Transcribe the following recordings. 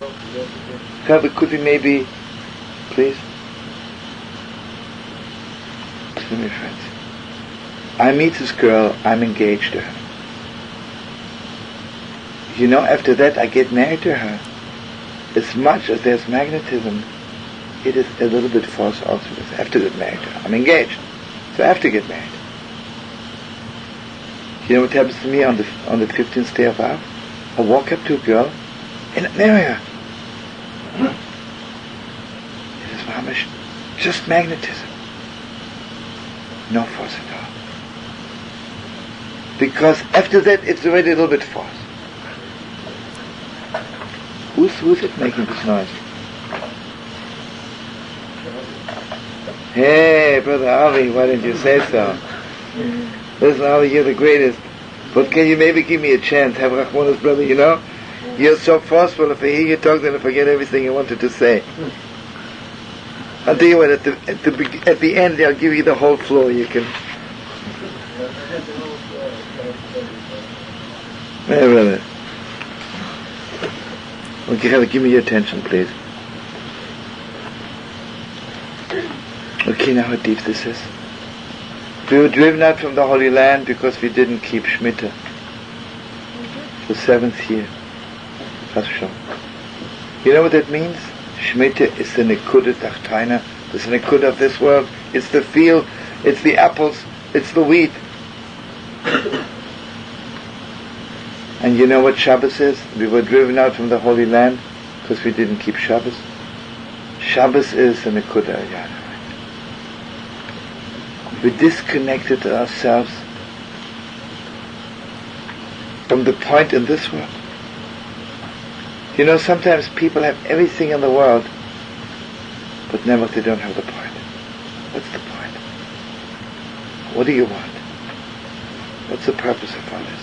However, could we maybe, please? Listen to me, friends. I meet this girl, I'm engaged to her. After that I get married to her. As much as there's magnetism, it is a little bit false also. I have to get married to her. I'm engaged, so I have to get married. You know what happens to me on the 15th day of Av? I walk up to a girl and I marry her. It is mamish, just magnetism. No force at all. Because after that it's already a little bit false. Who's it making this noise? Hey, Brother Avi, why didn't you say so? Listen, Avi, you're the greatest. But can you maybe give me a chance? Have Rachman's brother, You're so forceful. If I hear you talk, then I forget everything I wanted to say. I'll tell you what, at the end, I'll give you the whole floor. You can... Hey, brother. Okay, give me your attention, please. Okay, now how deep this is. We were driven out from the Holy Land because we didn't keep Shemitah. The 7th year. You know what that means? Shemitah is the Nekudah Tachtaina. It's the Nekudah of this world. It's the field. It's the apples. It's the wheat. And you know what Shabbos is? We were driven out from the Holy Land because we didn't keep Shabbos. Shabbos is the Nekudah Yana. We disconnected ourselves from the point in this world. Sometimes people have everything in the world, but never they don't have the point. What's the point? What do you want? What's the purpose of all this?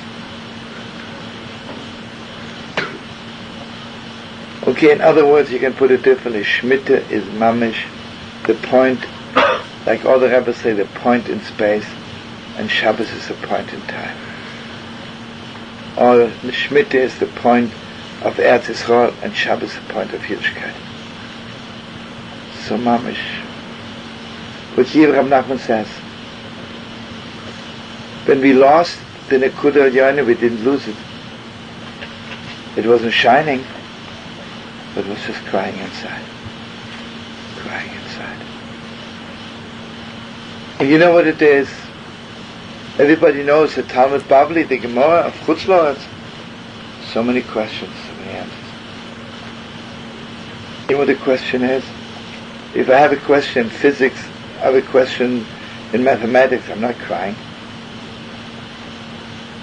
Okay, in other words, you can put it differently. Shemitah is mamish, the point, like all the rabbis say, the point in space, and Shabbos is the point in time. Or Shemitah is the point of Eretz Yisrael, and Shabbos is the point of yitzchak. So mamish. What here Reb Nachman says, when we lost the Nekudah Yana, we didn't lose it. It wasn't shining, but it was just crying inside. Crying inside. And you know what it is? Everybody knows the Talmud Bavli, the Gemara of Chutz La'aretz. So many questions, so many answers. You know what the question is? If I have a question in physics, I have a question in mathematics, I'm not crying.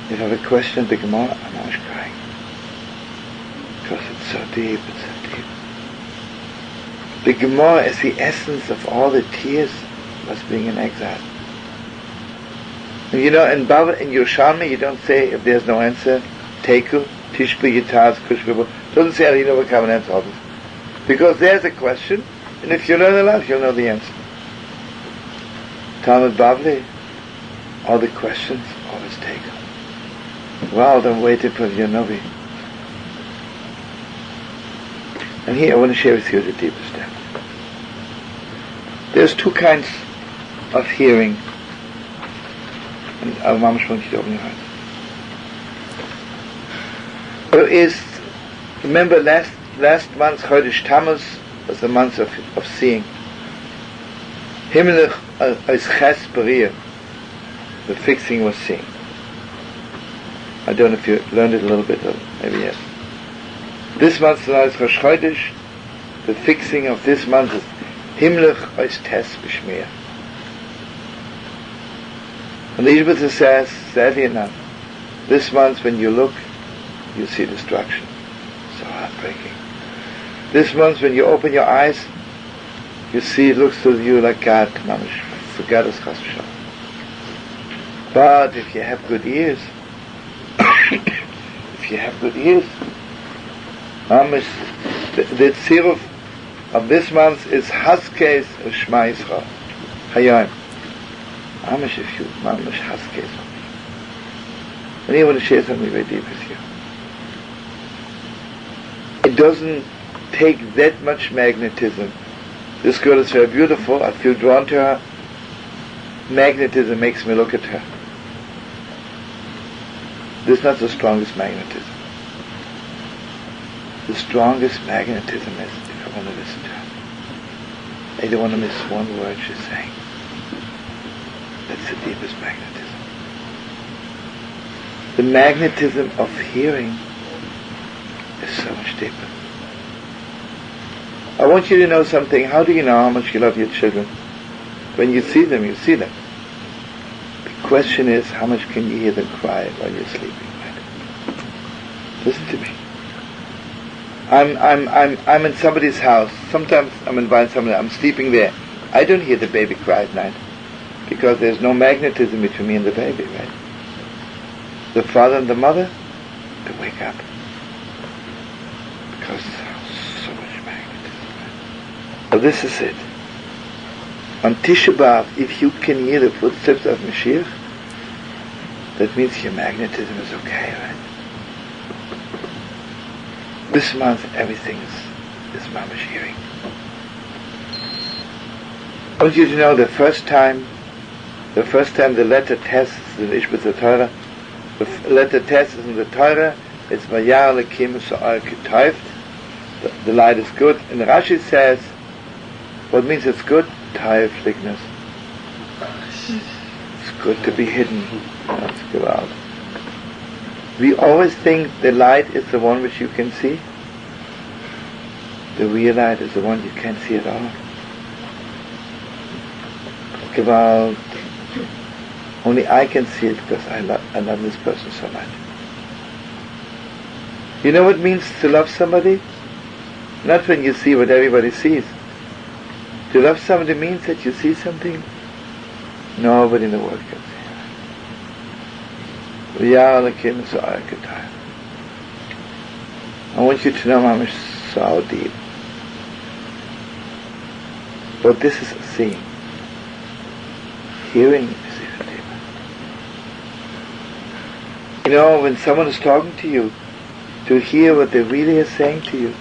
If I have a question in the Gemara, I'm always crying. Because it's so deep, it's so deep. The Gemara is the essence of all the tears of us being in exile. And in Yerushalmi, you don't say, if there's no answer, Teku, Tishba, Yitaz, Kushba. Doesn't say, you never come and answer all this. Because there's a question, and if you learn a lot, you'll know the answer. Talmud Bavli, all the questions, always Teku. Well, I'm waiting for your Novi. And here I want to share with you the deepest depth. There's two kinds of hearing. And our mamash wants you to open your heart. There is, remember last month, Chodesh Tammuz was the month of seeing. Himmelech is Ches Beriah. The fixing was seeing. I don't know if you learned it a little bit, or maybe yes. This month is Rosh Chodesh. The fixing of this month is Himmelech is Tes B'Shmiya. And the Ishbitzer says, sadly enough, this month when you look, you see destruction. So heartbreaking. This month when you open your eyes, you see it looks to you like God, mamish, forget us, chas v'shalom. But if you have good ears, mamish, the tziruf of this month is Haskes Shema Yisrael. Hayom. Mamish, if you, mamish, Haskes. And I want to share something very deep with you. It doesn't take that much magnetism. This girl is very beautiful, I feel drawn to her. Magnetism makes me look at her. This is not the strongest magnetism. The strongest magnetism is if I want to listen to her. I don't want to miss one word she's saying. That's the deepest magnetism. The magnetism of hearing is so much deeper. I want you to know something. How do you know how much you love your children? When you see them, you see them. The question is, how much can you hear them cry while you're sleeping? Right? Listen to me. I'm in somebody's house. Sometimes I'm inviting somebody. I'm sleeping there. I don't hear the baby cry at night because there's no magnetism between me and the baby, right? The father and the mother, they wake up because so much magnetism. Right? So this is it. On Tisha B'Av, if you can hear the footsteps of Mashiach, that means your magnetism is okay, right? This month, everything is mamash hearing. I want you to know the first time the letter test is in Ishbitzer Torah, the letter test is in the Torah, it's Vayar Lekim Sa'ar Ketayft, the light is good. And Rashi says, what means it's good? Taifligness. It's good to be hidden. That's good out. We always think the light is the one which you can see. The real light is the one you can't see at all. Gewalt. Only I can see it because I love this person so much. You know what it means to love somebody? Not when you see what everybody sees. To love somebody means that you see something nobody in the world can see. I want you to know, Mamish, so deep. But this is seeing. Hearing is even deeper. You know, when someone is talking to you, to hear what they really are saying to you.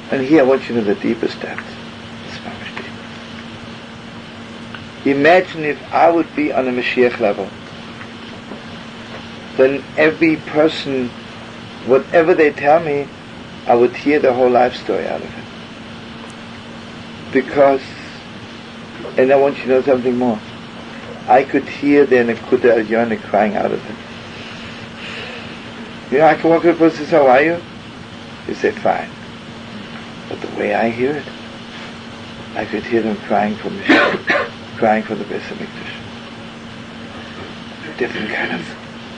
And here I want you to know the deepest depths. It's Mamish deep. Imagine if I would be on a Mashiach level. Then every person, whatever they tell me, I would hear the whole life story out of it. Because, and I want you to know something more, I could hear the Nekuda Al-Yonah crying out of it. You know, I can walk up to a person and say, how are you? You say, fine. But the way I hear it, I could hear them crying for Mashiach, crying for the Beis HaMikdash.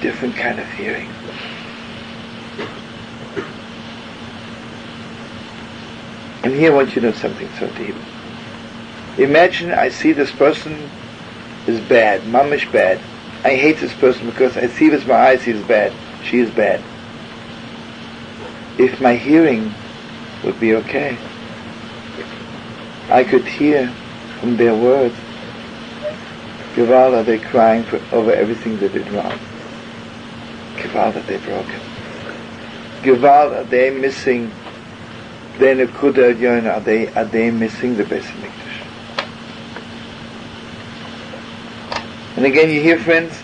Different kind of hearing. And here I want you to know something so deep. Imagine I see this person is bad, mamish bad. I hate this person because I see with my eyes he is bad, she is bad. If my hearing would be okay, I could hear from their words, Gewalt, are they crying over everything they did wrong? Gewalt, are they broken? Gewalt, are they missing their Nekuda Al-Yonah? Are they missing the Beis HaMikdash? And again, you hear, friends,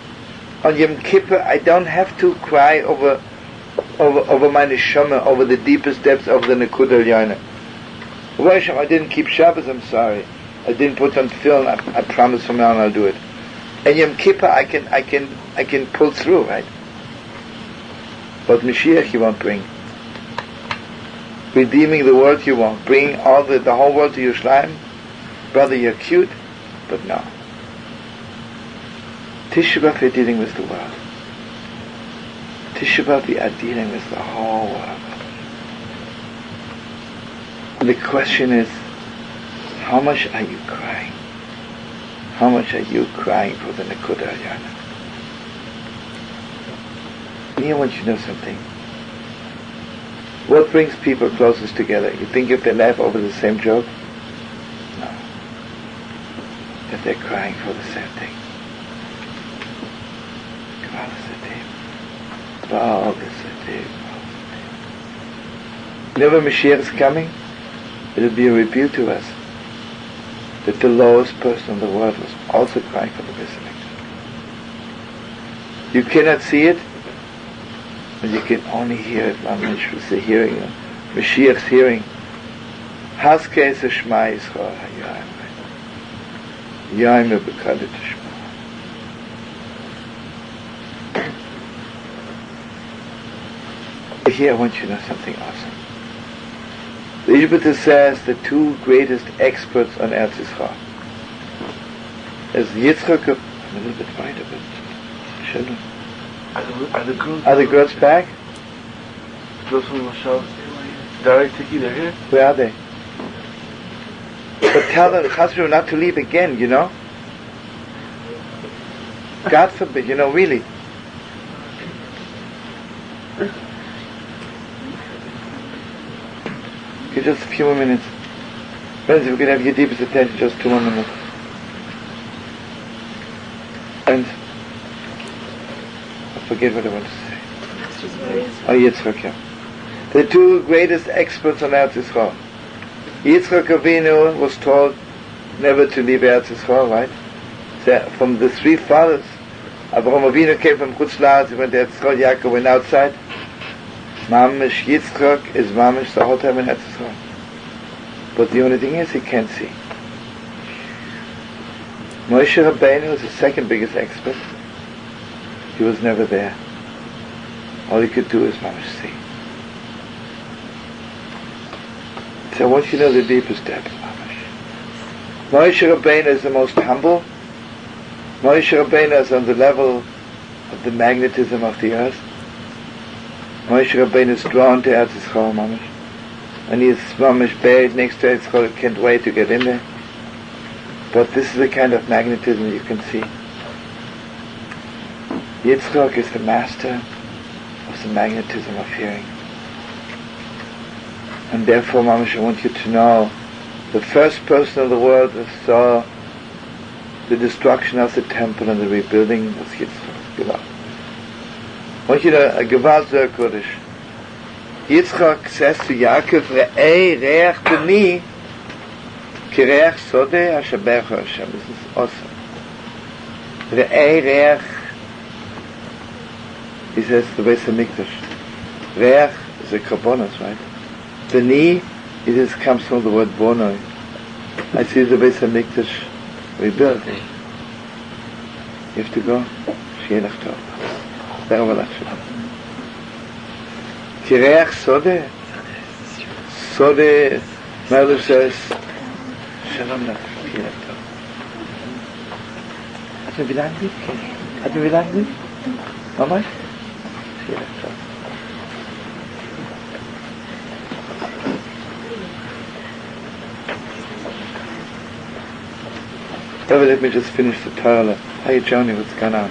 on Yom Kippur, I don't have to cry over my neshama, over the deepest depths of the Nekuda Al-Yonah. I didn't keep Shabbos, I'm sorry. I didn't put on tefillin, I promise from now on I'll do it. And Yom Kippur, I can pull through, right? But Mashiach you won't bring. Redeeming the world you won't. Bring all the whole world to Yerushalayim. Brother, you're cute, but no. Tisha B'Av, you're dealing with the world. Tisha B'Av, we are dealing with the whole world. And the question is, how much are you crying? How much are you crying for the Nekuda Al-Yonah? And I want you to know something. What brings people closest together? You think if they laugh over the same joke? No. If they're crying for the same thing. Whenever Mashiach is coming, it will be a rebuke to us that the lowest person in the world was also crying for the Beis Hamikdash. You cannot see it, but you can only hear it. Mamish was the hearing, Mashiach's hearing. Haskei es Shema Yisrael Hayayim Yayim Bekadet Shema. Here I want you to know something awesome. The Ishbitzer says the two greatest experts on Eretz Yisrael is yitzchak. A little bit wider, but shouldn't. Are the girls back? Girls from Mashal. Direct ticket, they're here. Where are they? But tell them, Chasru, not to leave again, you know? God forbid, you know, really. Okay, just a few more minutes. Friends, if we could have your deepest attention, just 2 more minutes. And I forget what I want to say. Oh, Yitzchak, yeah. The two greatest experts on Eretz Yisrael. Yitzchak Avinu was told never to leave Eretz Yisrael, right? So from the three fathers, Avraham Avinu came from Chutz La'aretz, he went to Eretz Yisrael, Yaakov went outside. Mamish Yitzchak is Mamish the whole time in Eretz Yisrael. But the only thing is, he can't see. Moshe Rabbeinu was the second biggest expert. He was never there. All he could do is Mamish see. So I want you to know the deepest depth of Mamish. Moshe Rabbeinu is the most humble. Moshe Rabbeinu is on the level of the magnetism of the earth. Moshe Rabbeinu is drawn to Eretz Yisrael, Mamish. And he is Mamish buried next to Eretz Yisrael, he can't wait to get in there. But this is the kind of magnetism you can see. Yitzchak is the master of the magnetism of hearing. And therefore, Mamish, I want you to know, the first person in the world that saw the destruction of the temple and the rebuilding was Yitzchak. I want you to know, a Gewalt Zer Kodesh. Yitzchak says to Yaakov, Re'ei reach b'ni, ki reach sodeh ha-shabecha Hashem. This is awesome. Re'ei reach, he says the Beis Hamikdash. Reach is a karbonos, right? B'ni, it comes from the word bonoi. I see the Beis Hamikdash rebuilt. You have to go. Shi'eh lach tov. Thank you. Kireach Sode. Sode, Mother says, Shalom lach. Hat mir wieder angeht? Hat mir wieder angeht? Mama? Let me just finish the Torah. Hey, Johnny, what's going on?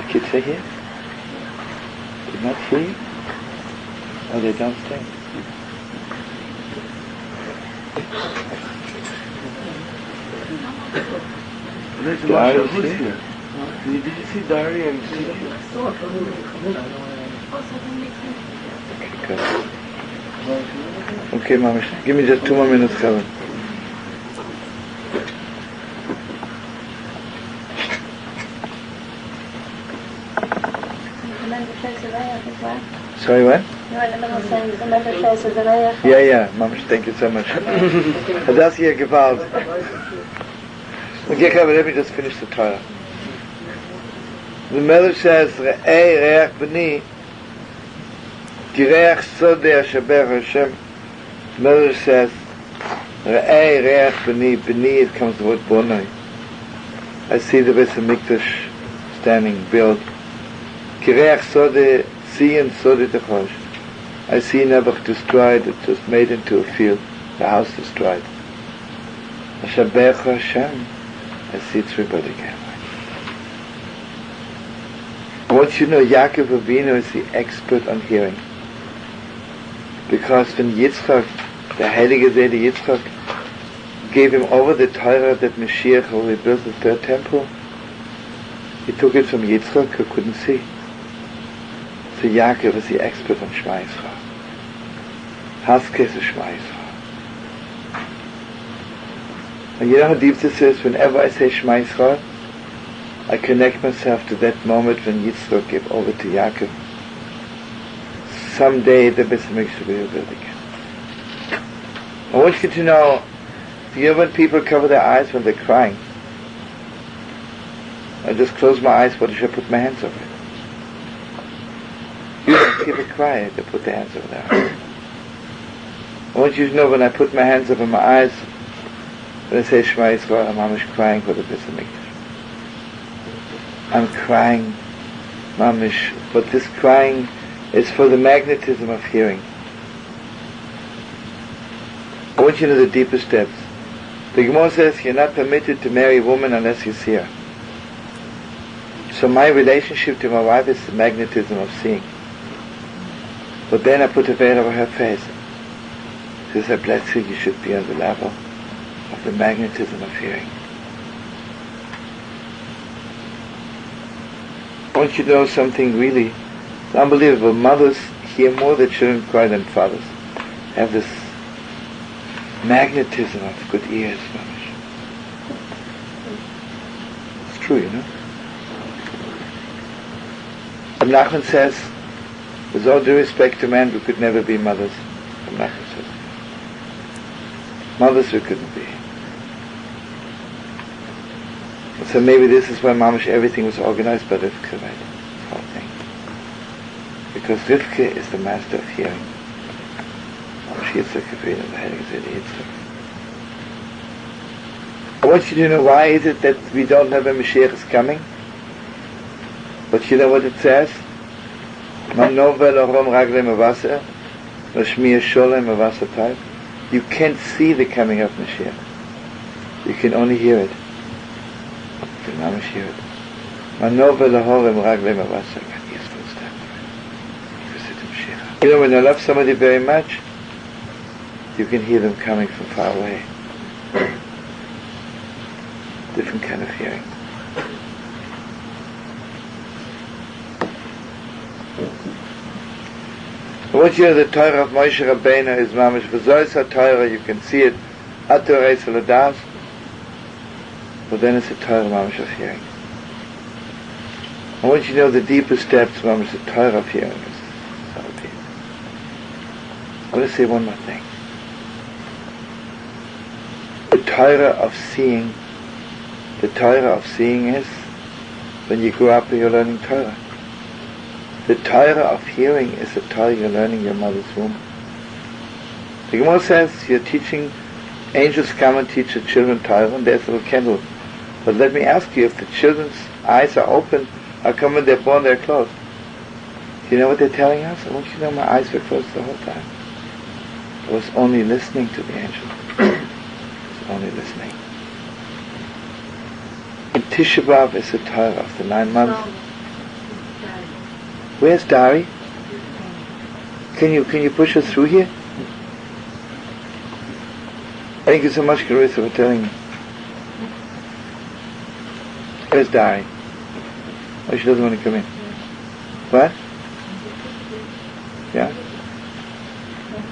Kids are here? Did not hear you? Oh, they're downstairs. Who's here? Did you see Dari and Tisha? Okay, good. Okay, Mama, give me just 2 more minutes, Kevin. Sorry, what? Yeah, Mama, thank you so much. That's here, Gewalt. Okay, let me just finish the Torah. The mother says, Re'ei reach b'ni, ki reach sodeh ha-shabecha Hashem. The mother says, Re'ei reach b'ni, b'ni, it comes the word bonoi. I see the Beis Hamikdash standing, built. Ki reach sodeh, see and sodeh techosh. I see Nebuch destroyed, it was made into a field, the house destroyed. Ha-shabecha Hashem. I see it's rebirth again. I want you to know Yaakov Avinu is the expert on hearing. Because when Yitzchak, the Heilige Seele Yitzchak, gave him over the Torah that Mashiach will rebuild the third temple, he took it from Yitzchak who couldn't see. So Yaakov is the expert on Shema Yisrael. Haskes is Shema Yisrael. And you know how deep this is? Whenever I say Shema Yisrael, I connect myself to that moment when Yitzchak gave over to Yaakov. Someday the Beis Hamikdash will be rebuilt again. I want you to know, you know when people cover their eyes when they're crying? I just close my eyes, what should I put my hands over it? Usually people cry, they put their hands over their eyes. I want you to know when I put my hands over my eyes, when I say Shema Yisrael, I'm almost crying for the Beis Hamikdash. I'm crying, mamish, but this crying is for the magnetism of hearing. I want you to know the deepest depths. The Gemara says you're not permitted to marry a woman unless you see her. So my relationship to my wife is the magnetism of seeing. But then I put a veil over her face. She says, I bless you, you should be on the level of the magnetism of hearing. I want you to know something really unbelievable. Mothers hear more their children cry than fathers. Have this magnetism of good ears. It's true, you know. Reb Nachman says, with all due respect to men, we could never be mothers. Reb Nachman says, mothers we couldn't be. So maybe this is why mamish everything was organized by Rivka, right? This whole thing. Because Rivka is the master of hearing. Mamish yitzchak Avinu, the Heilige Seele Yitzchak. I want you to know why is it that we don't know when Mashiach is coming? But you know what it says? You can't see the coming of Mashiach. You can only hear it. You can almost hear it. You know, when you love somebody very much, you can hear them coming from far away. Different kind of hearing. I want you to know the Torah of Moshe Rabbeinu is mamish. V'zois Torah, you can see it. Atorei Saladas. But then it's a Torah mamish of hearing. I want you to know the deepest depths mamish, the Torah of hearing is so deep. I want to say one more thing. The Torah of seeing is when you grow up and you're learning Torah. The Torah of hearing is the Torah you're learning in your mother's womb. The Gemara says you're teaching, angels come and teach the children Torah, and there's a little candle. But let me ask you, if the children's eyes are open, how come when they're born they're closed? Do you know what they're telling us? I want you to know my eyes were closed the whole time. I was only listening to the angel. I was only listening. In Tisha B'Av is the Torah of the 9 months. Where's Dari? Can you push us through here? Thank you so much, Carissa, for telling me. Where's Dari? Oh, she doesn't want to come in. What? Yeah?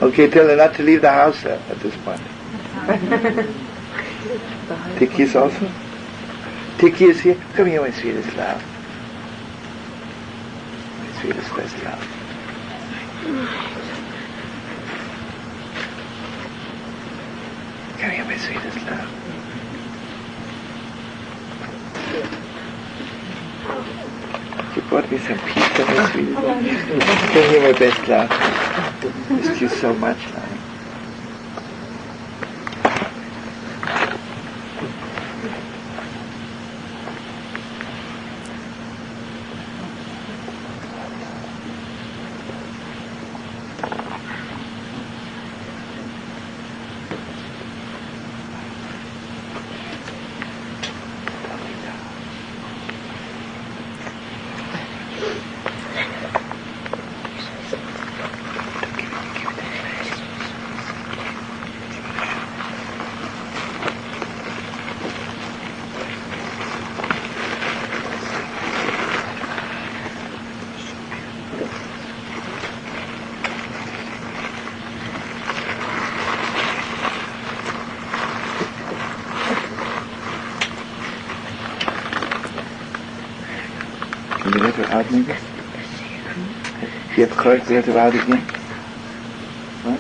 Okay, tell her not to leave the house at this point. Tiki is also? Tiki is here. Come here, my sweetest love. Sweetest best love. Come here, my sweetest love. You brought me some pizza, my sweetest love. Come here, my best love. Missed you so much, darling. Can you let her out maybe? You have courage to let her out again? What?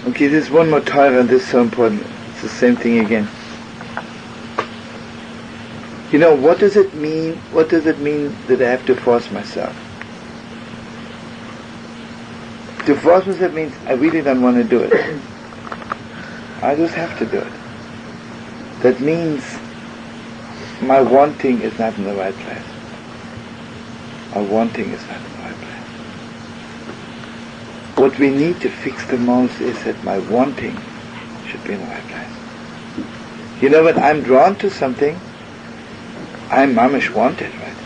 Okay, there's one more Torah and this is so important. It's the same thing again. You know, what does it mean? What does it mean that I have to force myself? To force myself means I really don't want to do it. I just have to do it. That means my wanting is not in the right place. My wanting is not in the right place. What we need to fix the most is that my wanting should be in the right place. You know, when I'm drawn to something, I'm mamish wanted, right?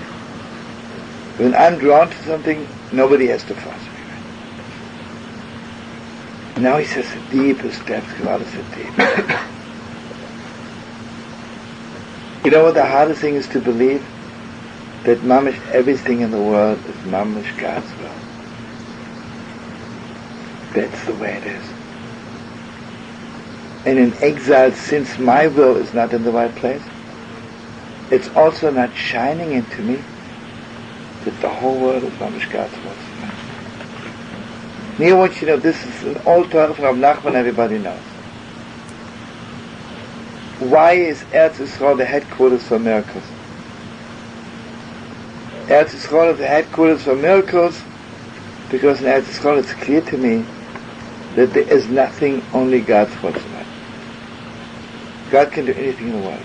When I'm drawn to something, nobody has to force me, right? Now he says the deepest depths, God is the deep. You know what the hardest thing is to believe? That mamish everything in the world is mamish God's will. That's the way it is. And in exile, since my will is not in the right place, it's also not shining into me that the whole world is mamish God's will. Now I want you to know, this is an old Torah from Reb Nachman, everybody knows. Why is Eretz Yisrael the headquarters for miracles? Eretz Yisrael is the headquarters for miracles because in Eretz Yisrael it's clear to me that there is nothing only God's will to do. God can do anything in the world.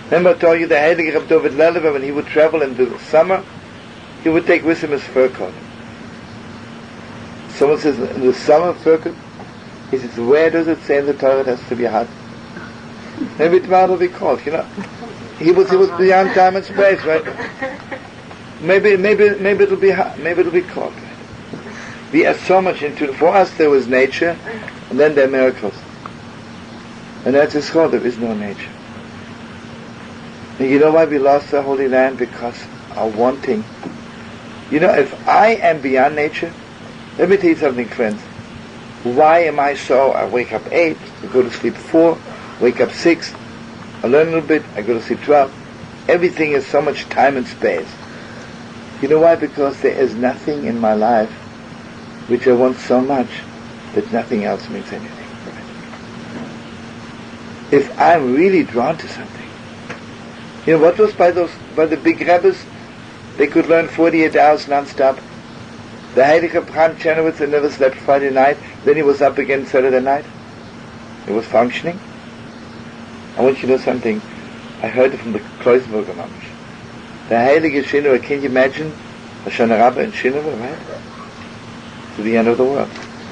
Remember I told you the Heilige Reb David Lelever, when he would travel in the summer, he would take with him his fur coat. Someone says, in the summer fur coat? He says, where does it say in the Torah it has to be hot? Maybe tomorrow will be cold, you know. He was beyond time and space, right? Maybe it'll be hot, maybe it'll be cold. Right? We are so much into, for us there was nature, and then there are miracles. And that's his called, there is no nature. And you know why we lost the Holy Land? Because our wanting. You know, if I am beyond nature, let me tell you something, friends. Why am I so? I wake up 8, I go to sleep 4, wake up 6, I learn a little bit, I go to sleep 12. Everything is so much time and space. You know why? Because there is nothing in my life which I want so much that nothing else means anything. If I'm really drawn to something, you know what was by the big rabbis? They could learn 48 hours non-stop. The Heilige Bram Chanowitz never slept Friday night, then he was up again Saturday night. He was functioning. I want you to know something. I heard it from the Kloisenberger Mamish. The Heilige Shinova, can you imagine? Hoshana Rabbah in Shinova, right? To the end of the world.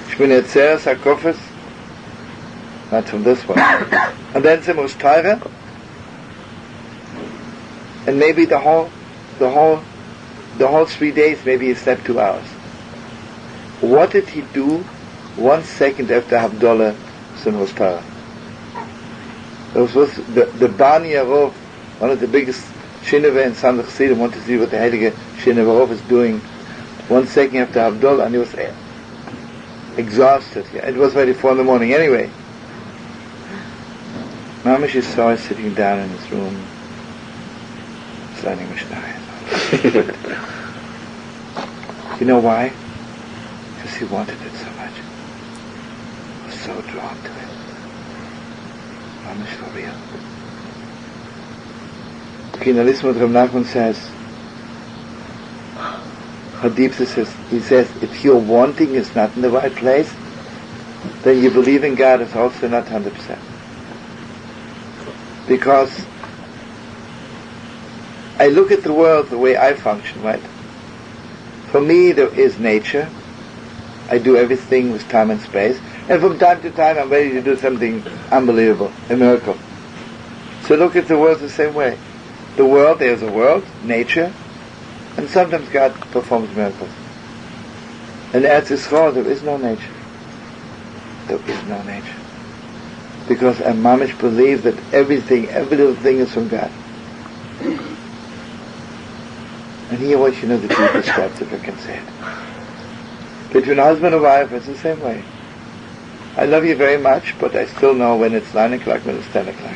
Shmini Atzeres HaKofes, not from this one. And then some was Torah, and maybe the whole 3 days, maybe he slept 2 hours. What did he do 1 second after Havdalah Simchas Torah? It was the Bani Yarov, one of the biggest Shinova in San Chassidim, wanted to see what the Heilige Shinova is doing 1 second after Havdalah, and he was exhausted. Yeah. It was already 4 a.m. anyway. Mamish saw us sitting down in his room, learning Mishnah. You know why? Because he wanted it so much. He was so drawn to it. Mamish for real. Okay, now listen what Reb Nachman says. How deep this is. He says, if your wanting is not in the right place, then you believe in God is also not 100%. Because I look at the world the way I function, right? For me, there is nature. I do everything with time and space. And from time to time, I'm ready to do something unbelievable, a miracle. So look at the world the same way. The world, there's a world, nature, and sometimes God performs miracles. And Eretz Yisrael, there is no nature. There is no nature. Because I mamish believe that every little thing is from God. And here I want you to know the deepest steps, if I can say it. Between husband and wife, it's the same way. I love you very much, but I still know when it's 9 o'clock, when it's 10 o'clock.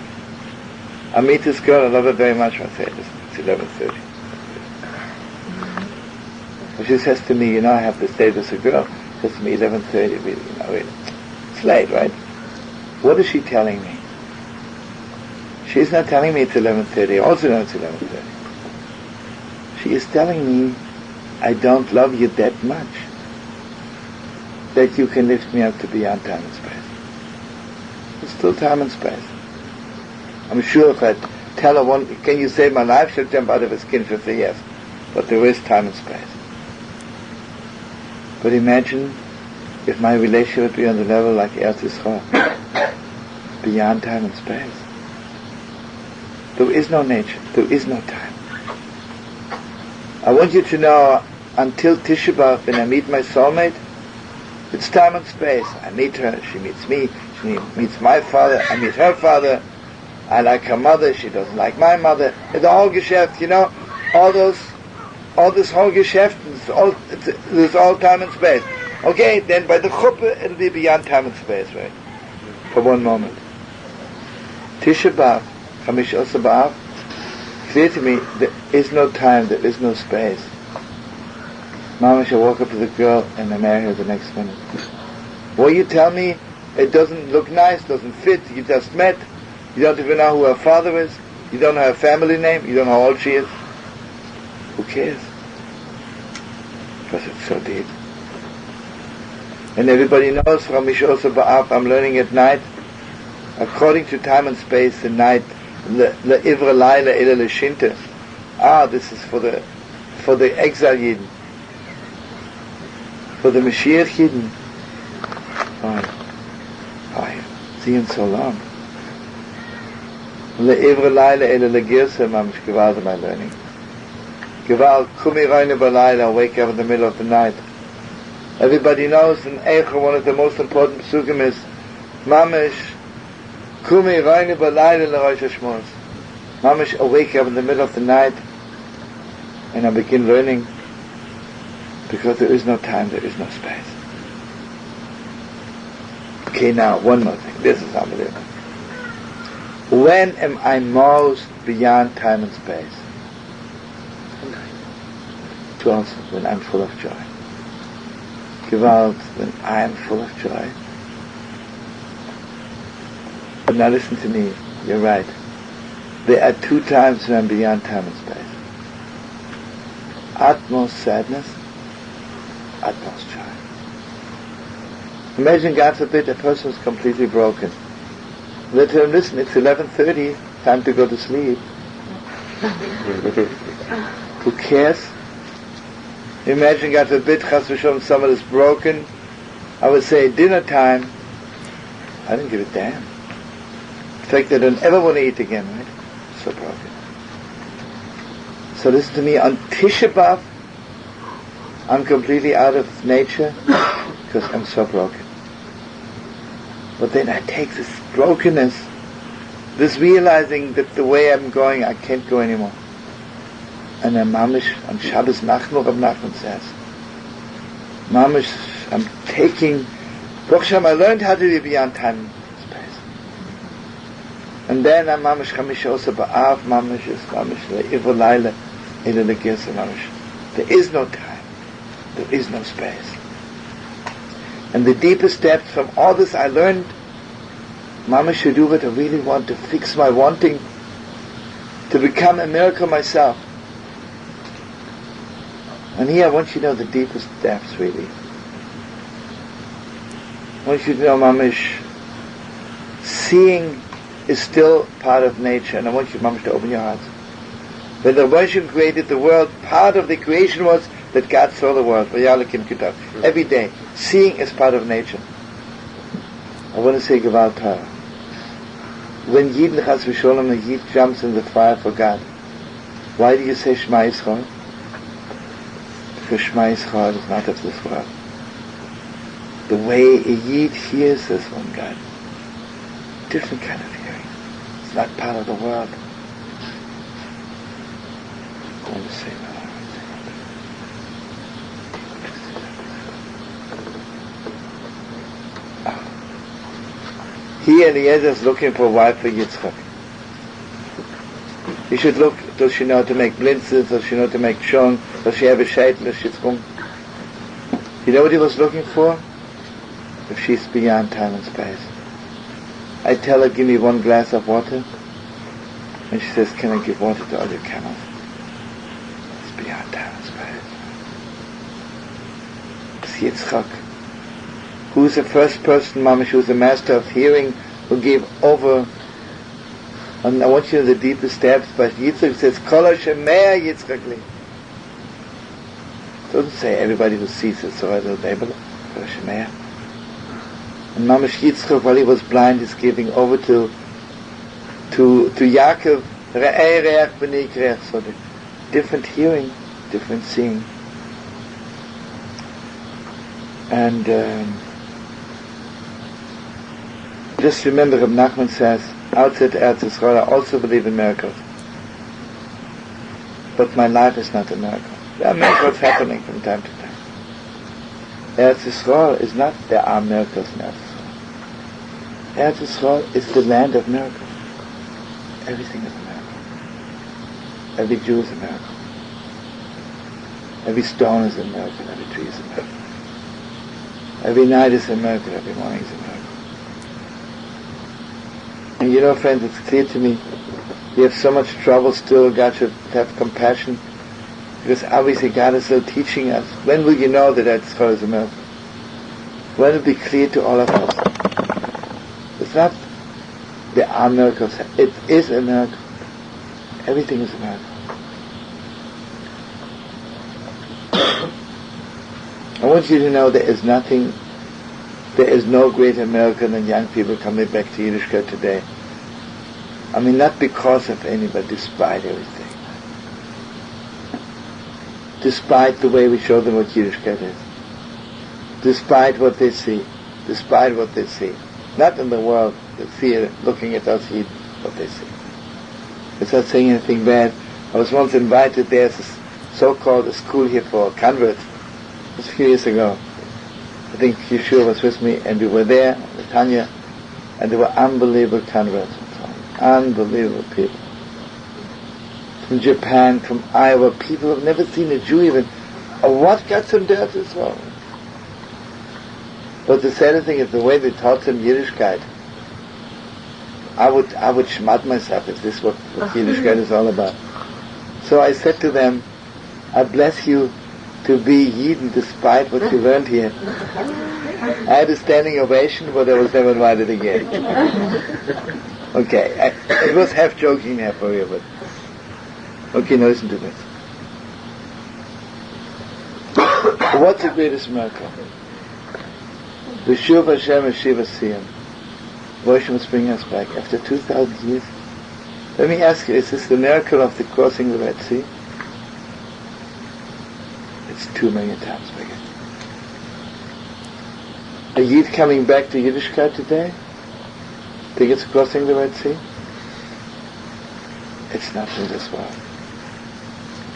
I meet this girl, I love her very much, I say, listen, it's 11:30. But she says to me, I have this date with a girl. She says to me, 11:30, really. It's late, right? What is she telling me? She's not telling me it's 11:30. I also know it's 11:30. She is telling me, I don't love you that much that you can lift me up to beyond time and space. It's still time and space. I'm sure if I tell her can you save my life, she'll jump out of her skin, she'll say yes. But there is time and space. But imagine if my relationship would be on the level like Eretz Yisrael, beyond time and space. There is no nature, there is no time. I want you to know, until Tisha B'Av, when I meet my soulmate, it's time and space. I meet her, she meets me, she meets my father, I meet her father, I like her mother, she doesn't like my mother. The whole Geschäft, all this whole Geschäft, there's all time and space. Okay, then by the chuppah, it'll be beyond time and space, right? For one moment. Tisha B'Av, Chamish Osa B'Av, clear to me, there is no time, there is no space. Mama shall walk up to the girl and I marry her the next minute. Well, you tell me it doesn't look nice, doesn't fit, you just met, you don't even know who her father is, you don't know her family name, you don't know how old she is. Who cares? Because it's so deep. And everybody knows from Mishosa Ba'af, I'm learning at night, according to time and space, the night, le'ivra laila ila l'shinta. This is for the exile Yidden. For the Mashiach Yidden. See him so long. Le'ivra laila ila l'girsa, mamish gewalt my learning. Gewalt, kumi reine b'laila, wake up in the middle of the night. Everybody knows in Eicha one of the most important psukim is Mamish Kumi Reine B'Layla L'Rosh Hashmos. Mamish, I wake up in the middle of the night and I begin learning because there is no time, there is no space. Okay, now one more thing. This is unbelievable. When am I most beyond time and space? Tonight. When I'm full of joy. Gewalt, when I am full of joy. But now listen to me, you're right. There are 2 times when I'm beyond time and space. Utmost sadness, utmost joy. Imagine, God forbid, a person is completely broken. Let him listen, it's 11:30, time to go to sleep. Who cares? Imagine, God forbid, chas v'sholom, someone is broken. I would say, dinner time. I don't give a damn. In fact, I don't ever want to eat again, right? So broken. So listen to me, on Tisha B'Av, I'm completely out of nature because I'm so broken. But then I take this brokenness, this realizing that the way I'm going, I can't go anymore. And then Mamish, on Shabbos Nachman, Reb Nachman says, Mamish, I'm taking, Baruch Hashem, I learned how to be beyond time and space. And then I'm Mamish Chamish Osa Ba'av, Mamish is Mamish Le'ivra Laila, Ila L'Girsa Mamish. There is no time, there is no space. And the deepest depth from all this I learned, Mamish should do what I really want, to fix my wanting, to become a miracle myself. And here I want you to know the deepest depths, really. I want you to know, Mamish, seeing is still part of nature, and I want you, Mamish, to open your hearts. When the Rabbi created the world, part of the creation was that God saw the world. Every day, seeing is part of nature. I want to say Gewalt Torah. When Yidden Chas V'Sholom, a Yid jumps in the fire for God, why do you say Shema Yisrael? Because Shema Yisrael is not of this world. The way a Yid hears this one God, different kind of hearing. It's not part of the world. want to say now. He Eliezer is looking for a wife for Yitzchak. He should look, does she know how to make blintzes, does she know how to make shon, does she have a sheitel, shitzchum? You know what he was looking for? If she's beyond time and space. I tell her, give me 1 glass of water, and she says, can I give water to all your camels? It's beyond time and space. It's Yitzchak. Who's the first person, Mamish, who's the master of hearing, who gave over, and I want you to know the deepest steps, but Yitzchak says, Kol Shemea Yitzchak li. It doesn't say everybody who sees it, so I don't know, but Kol Shemea. And Mamish Yitzchak, while he was blind, is giving over to Yaakov, Re'ei Re'ach B'nei Kreach, so the different hearing, different seeing. And just remember, Reb Nachman says, outside Eretz Yisrael, I also believe in miracles. But my life is not a miracle. There are miracles happening from time to time. Eretz Yisrael is not, there are miracles in Eretz Yisrael. Eretz Yisrael is the land of miracles. Everything is a miracle. Every Jew is a miracle. Every stone is a miracle. Every tree is a miracle. Every night is a miracle. Every morning is a miracle. And you know, friends, it's clear to me, we have so much trouble still. God should have compassion, because obviously God is still teaching us. When will you know that Eretz Yisrael is a miracle? When will it be clear to all of us? It's not there are miracles. It is a miracle. Everything is a miracle. I want you to know there is no greater miracle than young people coming back to Yiddishkeit today. I mean, not because of anybody, despite everything. Despite the way we show them what Yiddishkeit is. Despite what they see. Despite what they see. Not in the world, the fear, looking at us, what they see. It's not saying anything bad. I was once invited, there's a so-called school here for converts. It was a few years ago. I think Yeshua was with me, and we were there with Tanya, and there were unbelievable converts. Unbelievable people. From Japan, from Iowa, people who have never seen a Jew even. What got them there as well? But the saddest thing is the way they taught them Yiddishkeit. I would schmat myself if this is what Yiddishkeit is all about. So I said to them, I bless you to be Yidden despite what you learned here. I had a standing ovation, but I was never invited again. Okay, it was half joking, half for real, but okay, now listen to this. What's the greatest miracle? V'shuv Hashem Shiva Siyam. Moshe must bring us back after 2,000 years. Let me ask you, is this the miracle of the crossing the Red Sea? It's 2 million times bigger. A Yid coming back to Yiddishkeit today? Think it's crossing the Red Sea? It's not of this world.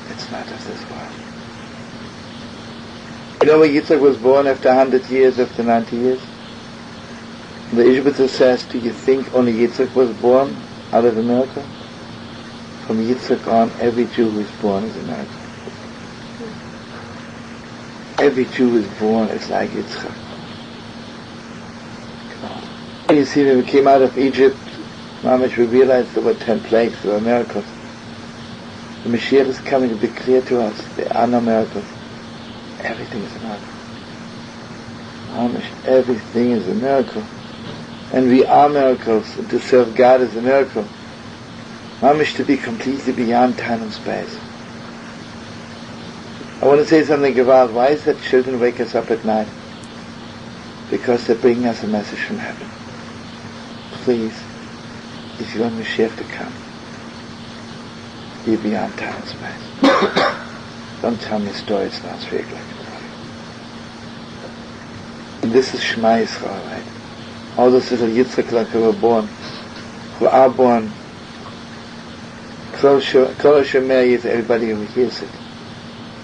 It's not of this world. You know when Yitzchak was born after 100 years, after 90 years? The Ishbitzer says, do you think only Yitzchak was born out of a miracle? From Yitzchak on, every Jew who is born is a miracle. Every Jew who is born is like Yitzchak. You see, when we came out of Egypt, Mamish, we realized there were 10 plagues, there were miracles. The Mashiach is coming to be clear to us. There are no miracles. Everything is a miracle. Mamish, everything is a miracle. And we are miracles. And to serve God is a miracle. Mamish, to be completely beyond time and space. I want to say something about why is that children wake us up at night? Because they're bringing us a message from heaven. Please, if you want Mashiach to come, be beyond time and space. Don't tell me stories now, it's very like and this is Shema Yisrael, right? All those little yitzchak who were born, who are born, Kol Shomer is everybody who hears it.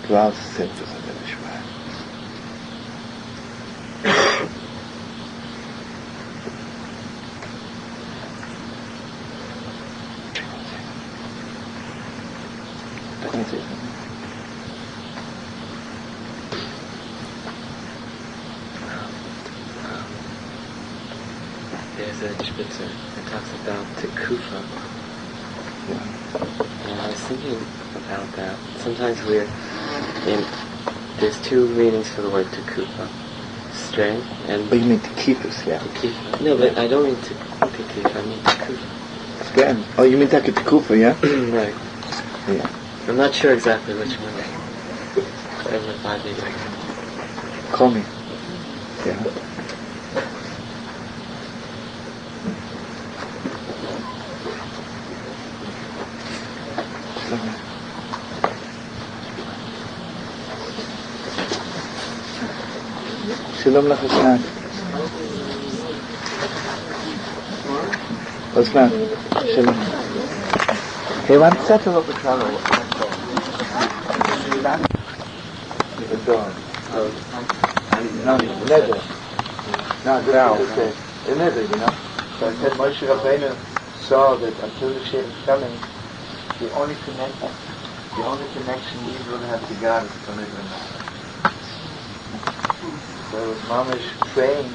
Kval Simchas HaNishma. There's a Ishbitzer that talks about Tekufa. And I was thinking about that. Sometimes there's two meanings for the word Tekufa. Strength and... But you mean Tekifus, yeah. Tekufa. No, but I don't mean Tekufa, I mean Tekufa. Strength. Oh, you mean Tekufa, yeah? Right. Yeah. I'm not sure exactly which one. I would buy the... Call me. Yeah. Shalom לך אסנת. אסנת, שלום. Hey, one settle up the travel. The dog. No, leather. No, the leather, you know. So I said Moshe Rabbeinu saw that until the Shem is coming, the only connection you will have to God is to live in that. So it was Mamish praying.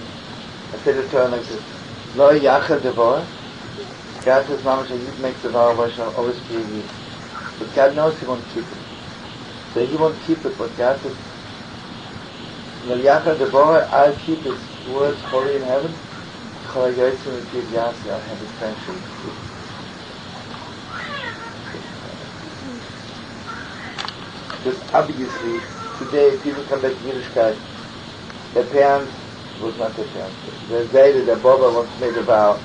I said to her like this, Lo Yachad Devar. God says, Mamish, a Yid makes the vow of shall always be a Yid. But God knows He won't keep it. So He won't keep it, but God says, Lo Yachad Devar, I'll keep His words holy in heaven. Chol HaYotzim and Piv Yasi, I'll have His friendship. Because obviously, today people come back to Yiddishkeit. Their parents was not their parents. Their Zayda, their Baba once made a vow.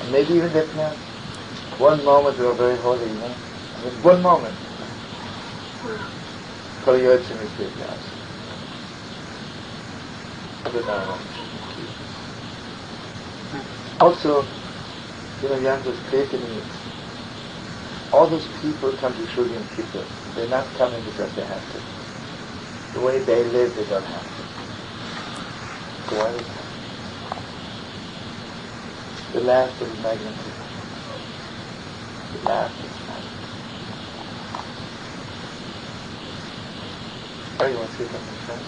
And maybe even their parents. One moment they were very holy, you know. I mean, one moment. Kol Yotzim is big, yes. I don't know. Also, you know, you have to state in me. All those people come to Shul Yom Kippur. They're not coming because they have to. The way they live, they don't have to. So why is that? The last is magnetism. The last is magnetism. Oh, you want to say something, friend?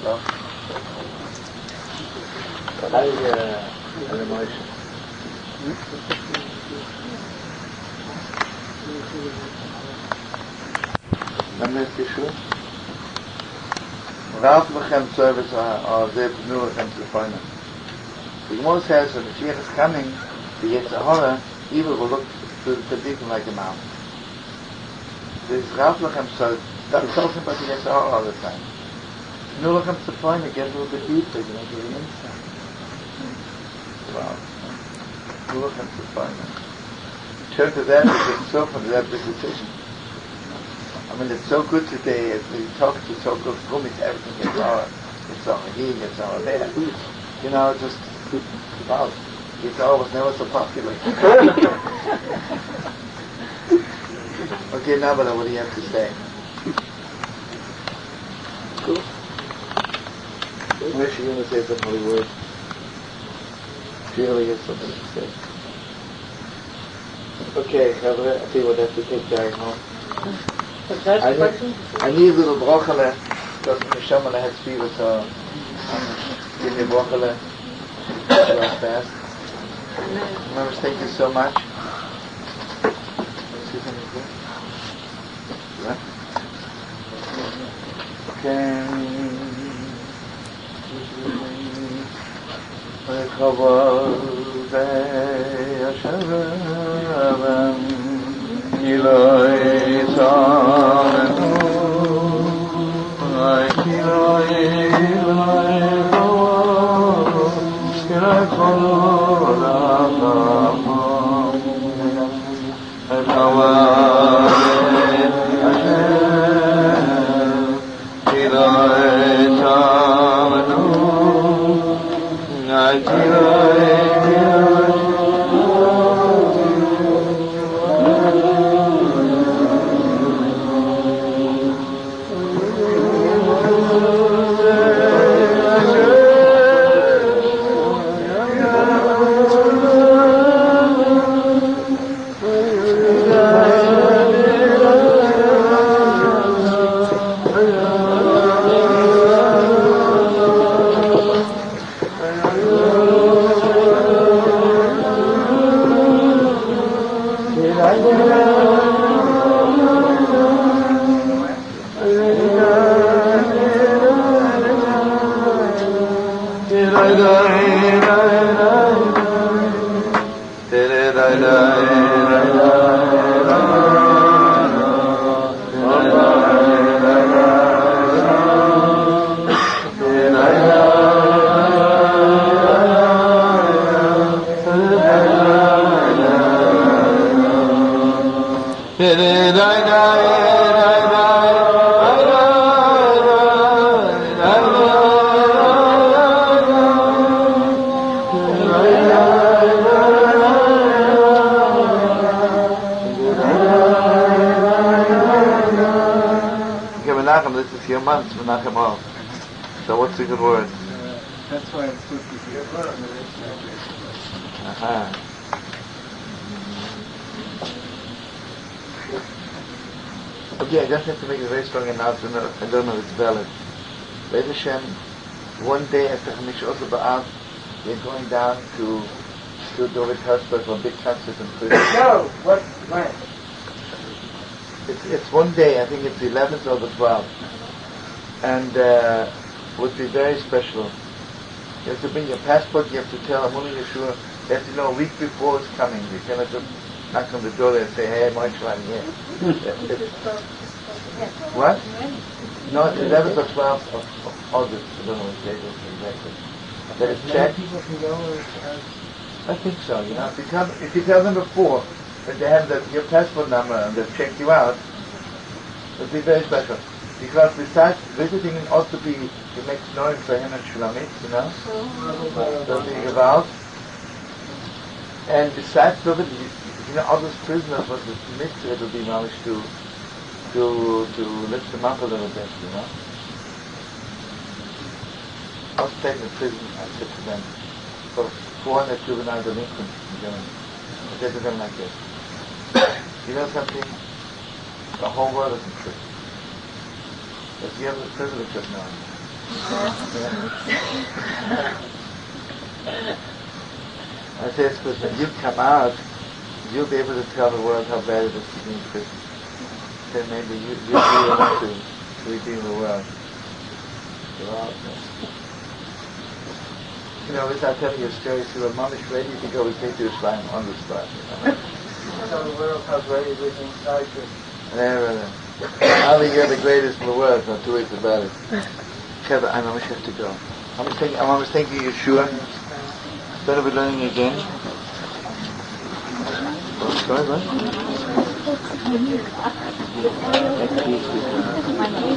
No? An emotion. Magnetism. Ralph Lechem service or they knew Lechem to the final. The Gemara says when the Mashiach is coming, the yitzchak, evil will look to the people like a mountain. This Ralph Lechem service, that tells him about the yitzchak all the time. New Lechem to the final, it gets a little bit deeper, you know, to the inside. Wow. New Lechem to the final. Turn to that, it's so from that big decision. I mean, it's so good today, as we talk to so good Gumis, everything gets all here, gets all there. You know, just, wow, it's always never so popular. Okay, now, but what do you have to say? Cool. Wish you want to say some holy words. She really has something to say. Okay, Chavre, I think we'll have to take Gary home. I need a little broccoli because the Neshama has fever, so give me broccoli real fast. Remember, thank you so much. This is your month, Menachem Al. So what's a good word? That's why it's supposed to be good word. Aha. Okay, I just have to make a very strong announcement. I don't know if it's valid. Be'ez Hashem, one day after Chamish Osa B'Av, we're going down to David Herzberg for a big concert in prison. No! What? When? It's one day, I think it's the 11th or the 12th. And would be very special. You have to bring your passport, you have to tell Amuli Yeshua, you have to know a week before it's coming. You cannot just knock on the door and say, hey, Michael, I'm here. What? No, it's 11th or 12th of August. I don't know what date it is exactly. But it's checked. People can go I think so, you know. If you tell them before that they have your passport number and they've checked you out, it would be very special. Because besides visiting in Ostapi, you make knowing for him and Shulamit, you know. That'll be about. And besides David, you know, all those prisoners was the mitzvah to be managed to lift them up a little bit, you know. I was taken to prison, I said to them, for 400 juvenile delinquents in Germany. I said to them like this, you know something? The whole world is in prison. But you have the privilege of knowing. I say it's because when you come out, you'll be able to tell the world how bad it is to be in prison. Then maybe you'll be able to redeem the world. You know, without telling you a story, so a mom is ready to go with me to Islam on the spot. You know? tell the world how great it is inside you. I think you're the greatest in the world, not two ways about it. Kevin, I almost have to go. I'm almost thinking Yeshua. Better be learning again. Sorry, what?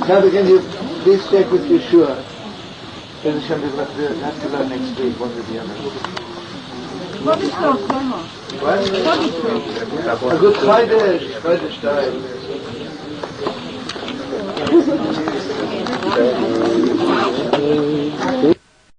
Now again, you please check with Yeshua. We'll have to learn next week, one or the other. What is the What? A good Friday.